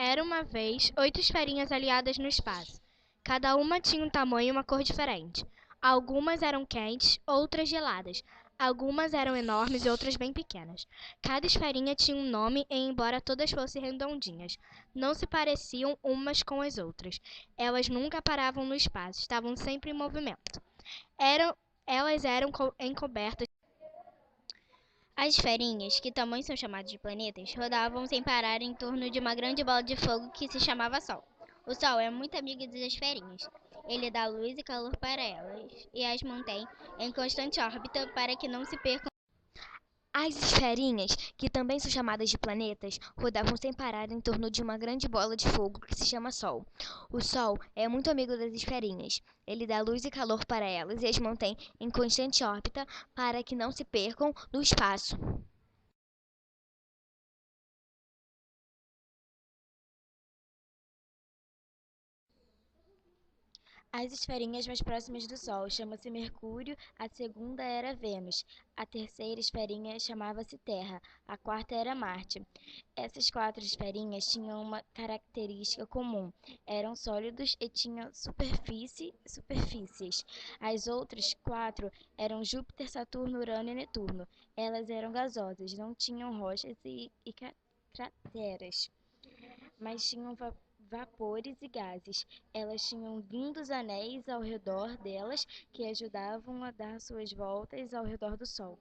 Era uma vez 8 esferinhas aliadas no espaço. Cada uma tinha um tamanho e uma cor diferente. Algumas eram quentes, outras geladas. Algumas eram enormes e outras bem pequenas. Cada esferinha tinha um nome e, embora todas fossem redondinhas, não se pareciam umas com as outras. Elas nunca paravam no espaço, estavam sempre em movimento. Elas eram encobertas. As esferinhas, que também são chamadas de planetas, rodavam sem parar em torno de uma grande bola de fogo que se chamava Sol. O Sol é muito amigo das esferinhas. Ele dá luz e calor para elas e as mantém em constante órbita para que não se percam. As esferinhas, que também são chamadas de planetas, rodavam sem parar em torno de uma grande bola de fogo que se chama Sol. O Sol é muito amigo das esferinhas. Ele dá luz e calor para elas e as mantém em constante órbita para que não se percam no espaço. As esferinhas mais próximas do Sol chama-se Mercúrio, a segunda era Vênus, a terceira esferinha chamava-se Terra, a quarta era Marte. Essas 4 esferinhas tinham uma característica comum: eram sólidos e tinham superfícies. As outras 4 eram Júpiter, Saturno, Urano e Netuno. Elas eram gasosas, não tinham rochas e crateras, mas tinham vapores e gases. Elas tinham lindos anéis ao redor delas que ajudavam a dar suas voltas ao redor do Sol.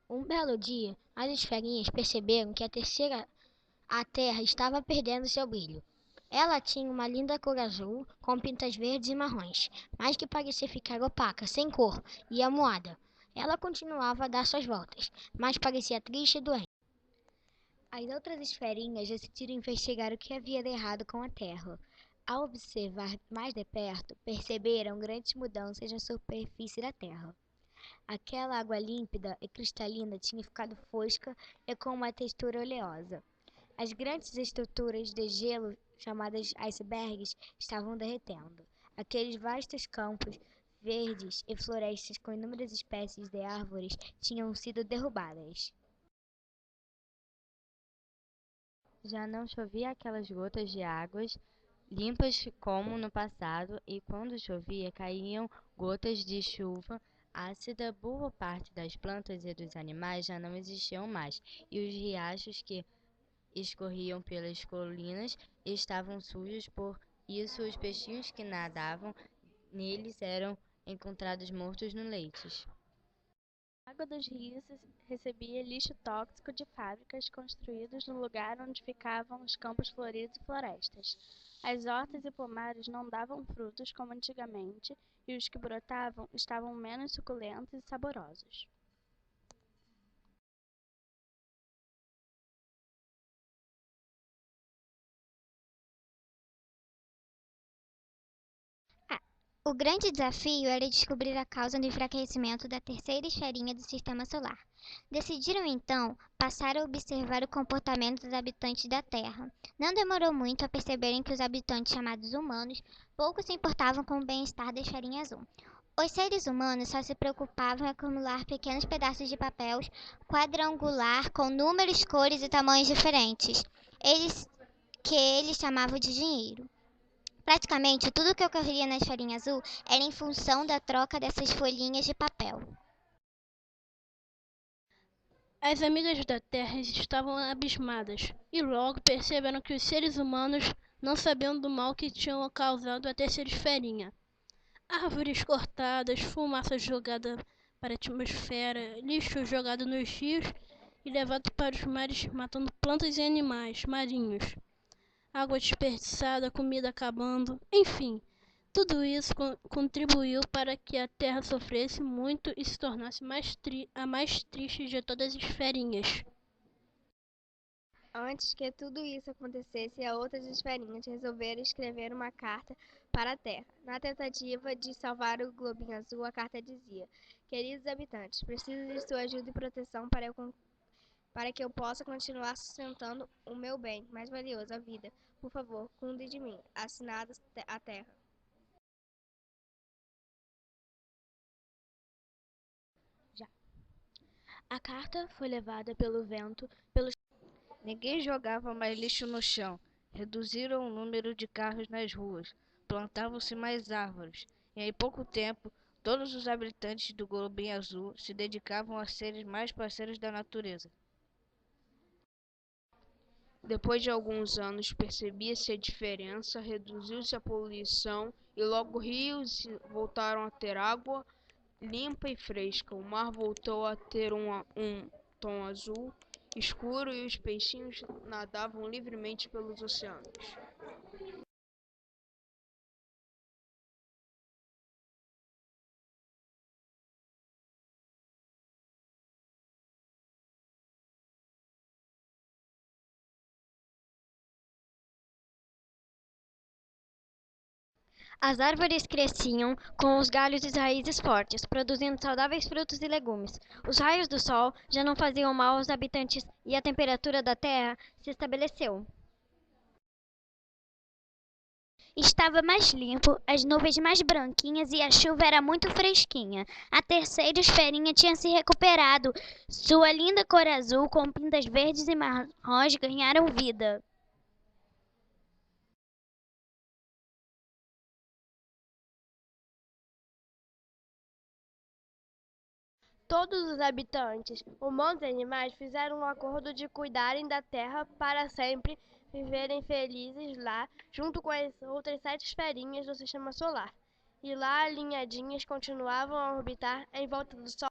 Um belo dia, as esferinhas perceberam que a Terra estava perdendo seu brilho. Ela tinha uma linda cor azul, com pintas verdes e marrons, mas que parecia ficar opaca, sem cor e amuada. Ela continuava a dar suas voltas, mas parecia triste e doente. As outras esferinhas decidiram investigar o que havia de errado com a Terra. Ao observar mais de perto, perceberam grandes mudanças na superfície da Terra. Aquela água límpida e cristalina tinha ficado fosca e com uma textura oleosa. As grandes estruturas de gelo, chamadas icebergs, estavam derretendo. Aqueles vastos campos verdes e florestas com inúmeras espécies de árvores tinham sido derrubadas. Já não chovia aquelas gotas de águas limpas como no passado, e quando chovia caíam gotas de chuva ácida. Boa parte das plantas e dos animais já não existiam mais, e os riachos que escorriam pelas colinas estavam sujos, por isso os peixinhos que nadavam neles eram encontrados mortos no leite. A água dos rios recebia lixo tóxico de fábricas construídas no lugar onde ficavam os campos floridos e florestas. As hortas e pomares não davam frutos como antigamente, e os que brotavam estavam menos suculentos e saborosos. O grande desafio era descobrir a causa do enfraquecimento da terceira esferinha do Sistema Solar. Decidiram então passar a observar o comportamento dos habitantes da Terra. Não demorou muito a perceberem que os habitantes chamados humanos pouco se importavam com o bem-estar da esferinha azul. Os seres humanos só se preocupavam em acumular pequenos pedaços de papel quadrangular com números, cores e tamanhos diferentes, que eles chamavam de dinheiro. Praticamente tudo o que ocorria na esferinha azul era em função da troca dessas folhinhas de papel. As amigas da Terra estavam abismadas, e logo perceberam que os seres humanos não sabiam do mal que tinham causado a terceira esferinha. Árvores cortadas, fumaça jogada para a atmosfera, lixo jogado nos rios e levado para os mares, matando plantas e animais marinhos. Água desperdiçada, comida acabando, enfim, tudo isso contribuiu para que a Terra sofresse muito e se tornasse a mais triste de todas as esferinhas. Antes que tudo isso acontecesse, as outras esferinhas resolveram escrever uma carta para a Terra. Na tentativa de salvar o globinho azul, a carta dizia: Queridos habitantes, preciso de sua ajuda e proteção para eu para que eu possa continuar sustentando o meu bem mais valioso, a vida. Por favor, cuide de mim. Assinado a Terra. A carta foi levada pelo vento. Ninguém jogava mais lixo no chão. Reduziram o número de carros nas ruas. Plantavam-se mais árvores. E em pouco tempo, todos os habitantes do Globinho Azul se dedicavam a serem mais parceiros da natureza. Depois de alguns anos, percebia-se a diferença, reduziu-se a poluição e logo rios voltaram a ter água limpa e fresca. O mar voltou a ter um tom azul escuro e os peixinhos nadavam livremente pelos oceanos. As árvores cresciam com os galhos e raízes fortes, produzindo saudáveis frutos e legumes. Os raios do sol já não faziam mal aos habitantes e a temperatura da terra se estabeleceu. Estava mais limpo, as nuvens mais branquinhas e a chuva era muito fresquinha. A terceira esferinha tinha se recuperado. Sua linda cor azul com pintas verdes e marrons ganharam vida. Todos os habitantes, humanos e animais, fizeram um acordo de cuidarem da Terra para sempre, viverem felizes lá, junto com as outras 7 esferinhas do Sistema Solar. E lá, alinhadinhas, continuavam a orbitar em volta do Sol.